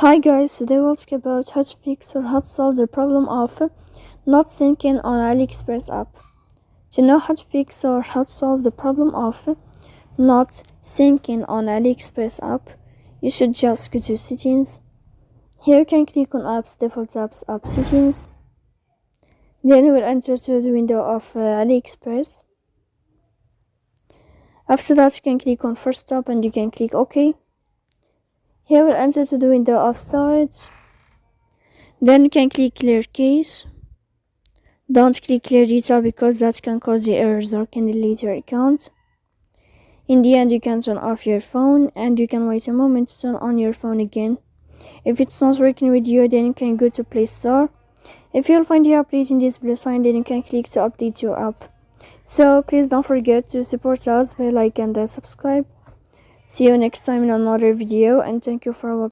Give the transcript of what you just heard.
Hi guys, today we'll talk about how to fix or how to solve the problem of not syncing on AliExpress app. To know how to fix or how to solve the problem of not syncing on AliExpress app, you should just go to settings. Here you can click on apps, default apps, app settings. Then you will enter to the window of AliExpress. After that you can click on first stop and you can click OK. Here we'll enter to the window of storage. Then you can click clear cache. Don't click clear data because that can cause you errors or can delete your account. In the end, you can turn off your phone and you can wait a moment to turn on your phone again. If it's not working with you, then you can go to Play Store. If you'll find the update in this blue sign, then you can click to update your app. So please don't forget to support us by like and subscribe. See you next time in another video, and thank you for watching.